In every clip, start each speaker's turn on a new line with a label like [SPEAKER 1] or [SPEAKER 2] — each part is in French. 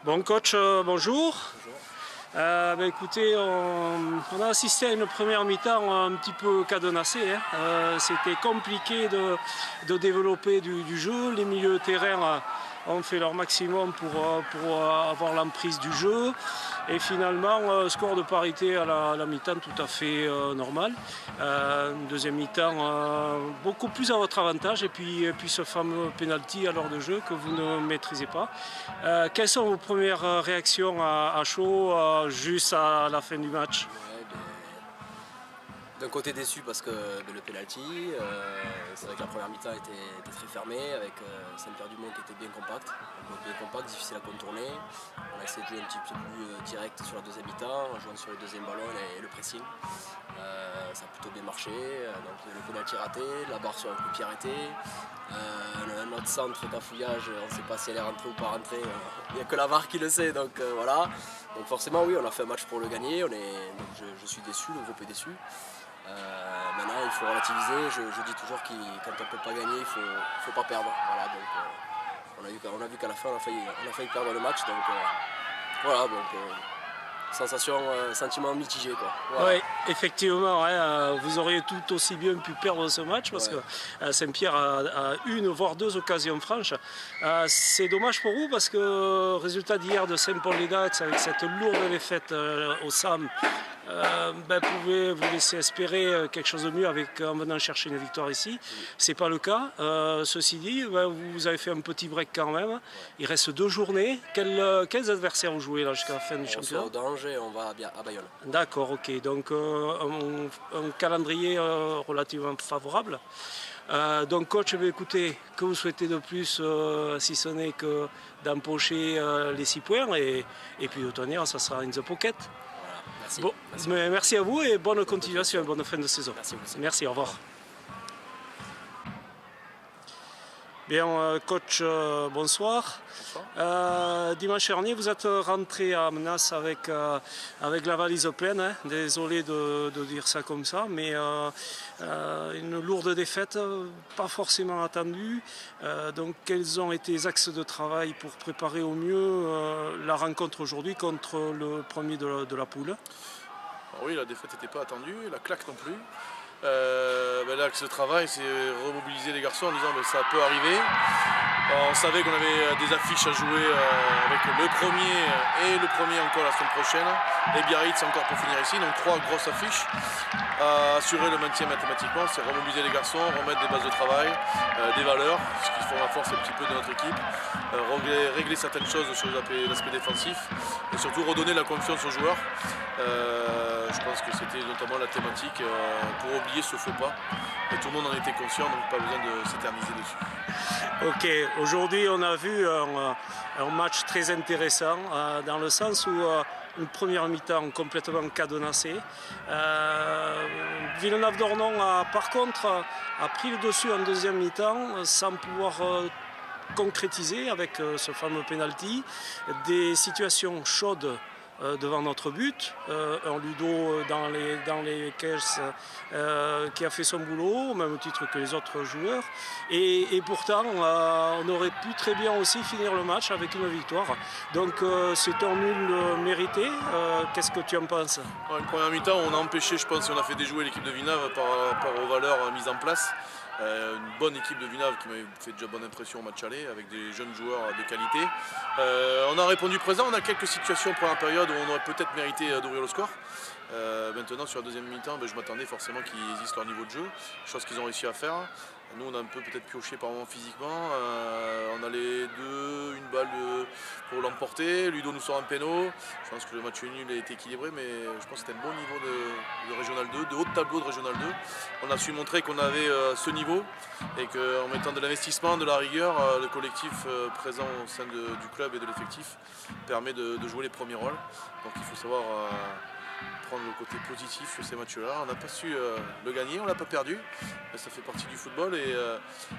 [SPEAKER 1] Bon coach, bonjour. Écoutez, on a assisté à une première mi-temps un petit peu cadenassée. C'était compliqué de développer du jeu. Les milieux de terrain ont fait leur maximum pour avoir l'emprise du jeu. Et finalement, score de parité à la mi-temps tout à fait normal. Deuxième mi-temps beaucoup plus à votre avantage. Et puis ce fameux penalty à l'heure de jeu que vous ne maîtrisez pas. Quelles sont vos premières réactions à chaud juste à la fin du match?
[SPEAKER 2] D'un côté déçu parce que le penalty, c'est vrai que la première mi-temps était très fermée avec Saint-Pierre-du-Mont qui était bien compact, difficile à contourner. On a essayé de jouer un petit peu plus direct sur la deuxième mi-temps, en jouant sur les deuxièmes ballons et le pressing. Ça a plutôt bien marché, donc le penalty raté, la barre sur un coup de pied arrêté. Notre centre cafouillage, on ne sait pas si elle est rentrée ou pas rentrée, il n'y a que la VAR qui le sait, donc voilà. Donc forcément oui, on a fait un match pour le gagner, donc je suis déçu, le groupe est déçu. Maintenant il faut relativiser, je dis toujours que quand on ne peut pas gagner, il ne faut pas perdre. Voilà, donc, on a vu qu'à la fin on a failli perdre le match, donc voilà, donc sentiment mitigé quoi. Voilà.
[SPEAKER 1] Oui, effectivement, hein, vous auriez tout aussi bien pu perdre ce match parce que Saint-Pierre a une voire deux occasions franches. C'est dommage pour vous parce que résultat d'hier de Saint-Paul-les-Dax avec cette lourde défaite au SAM pouvez vous laisser espérer quelque chose de mieux en venant chercher une victoire ici. C'est pas le cas. Ceci dit, vous avez fait un petit break quand même. Il reste 2 journées. Quels adversaires vous jouez là jusqu'à la fin du championnat?
[SPEAKER 2] On va au Danger et on va à Bayonne.
[SPEAKER 1] D'accord, ok. Donc un calendrier relativement favorable. Donc coach, écoutez, que vous souhaitez de plus si ce n'est que d'empocher les 6 points et puis de tenir, ça sera in the pocket.
[SPEAKER 2] Merci.
[SPEAKER 1] Bon, merci à vous et bonne continuation, bonne fin de saison. Merci, au revoir. Bien, coach, bonsoir. Dimanche dernier, vous êtes rentré à Menas avec la valise pleine. Hein. Désolé de dire ça comme ça, mais une lourde défaite, pas forcément attendue. Donc, quels ont été les axes de travail pour préparer au mieux la rencontre aujourd'hui contre le premier de la poule?
[SPEAKER 3] Oui, la défaite n'était pas attendue, la claque non plus. L'axe de travail, c'est remobiliser les garçons en disant que ça peut arriver. On savait qu'on avait des affiches à jouer avec le premier et le premier encore la semaine prochaine. Et Biarritz encore pour finir ici, donc 3 grosses affiches. Assurer le maintien mathématiquement, c'est remobiliser les garçons, remettre des bases de travail, des valeurs, ce qui font la force un petit peu de notre équipe, régler certaines choses sur l'aspect défensif et surtout redonner la confiance aux joueurs. Je pense que c'était notamment la thématique pour oublier ce faux pas. Et tout le monde en était conscient, donc pas besoin de s'éterniser dessus.
[SPEAKER 1] Ok, aujourd'hui on a vu un match très intéressant dans le sens où une première mi-temps complètement cadenassée. Villeneuve-d'Ornon par contre a pris le dessus en deuxième mi-temps sans pouvoir concrétiser avec ce fameux penalty des situations chaudes devant notre but, un Ludo dans les caisses qui a fait son boulot au même titre que les autres joueurs et pourtant on aurait pu très bien aussi finir le match avec une victoire, donc c'est un nul mérité. Qu'est-ce que tu en penses?
[SPEAKER 3] Une première mi-temps on a empêché, je pense, on a fait déjouer l'équipe de Villeneuve par rapport aux valeurs mises en place. Une bonne équipe de Villeneuve qui m'avait fait déjà bonne impression au match aller avec des jeunes joueurs de qualité. On a répondu présent, on a quelques situations pour la période où on aurait peut-être mérité d'ouvrir le score. Maintenant sur la deuxième mi-temps, je m'attendais forcément qu'ils aient leur niveau de jeu, chose qu'ils ont réussi à faire. Nous on a un peu peut-être pioché par moment physiquement, on a les deux, une balle pour l'emporter, Ludo nous sort un péno. Je pense que le match nul a été équilibré, mais je pense que c'était un bon niveau de Régional 2, de haut de tableau de Régional 2. On a su montrer qu'on avait ce niveau et qu'en mettant de l'investissement, de la rigueur, le collectif présent au sein du club et de l'effectif permet de jouer les premiers rôles. Donc il faut savoir prendre le côté positif sur ces matchs-là. On n'a pas su le gagner, on ne l'a pas perdu. Mais ça fait partie du football et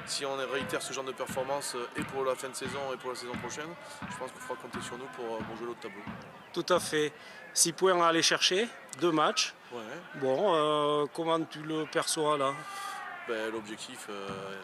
[SPEAKER 3] si on réitère ce genre de performance et pour la fin de saison et pour la saison prochaine, je pense qu'il faudra compter sur nous pour jouer l'autre tableau.
[SPEAKER 1] Tout à fait. 6 points à aller chercher, 2 matchs.
[SPEAKER 3] Ouais.
[SPEAKER 1] Bon, comment tu le perçois là?
[SPEAKER 3] L'objectif,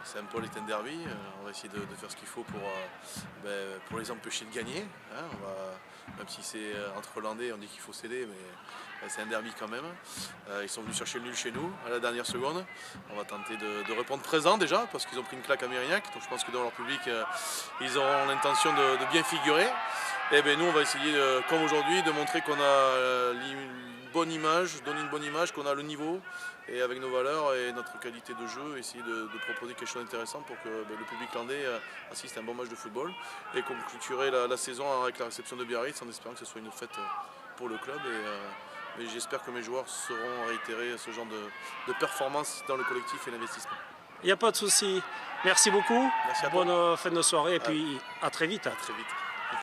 [SPEAKER 3] Saint-Paul est un derby. On va essayer de faire ce qu'il faut pour les empêcher de gagner. Hein. Même si c'est entre Hollandais, on dit qu'il faut céder, mais c'est un derby quand même. Ils sont venus chercher le nul chez nous à la dernière seconde. On va tenter de répondre présent déjà, parce qu'ils ont pris une claque à Mérignac. Donc je pense que dans leur public, ils auront l'intention de bien figurer. Et nous, on va essayer, comme aujourd'hui, de montrer qu'on a une bonne image, donner une bonne image, qu'on a le niveau. Et avec nos valeurs et notre qualité de jeu, essayer de proposer quelque chose d'intéressant pour que le public landais assiste à un bon match de football et conclure la saison avec la réception de Biarritz en espérant que ce soit une fête pour le club mais j'espère que mes joueurs sauront réitérer ce genre de performance dans le collectif et l'investissement.
[SPEAKER 1] Il n'y a pas de souci. Merci beaucoup.
[SPEAKER 3] Merci à toi.
[SPEAKER 1] Bonne fin de soirée et puis à très vite.
[SPEAKER 3] À très vite.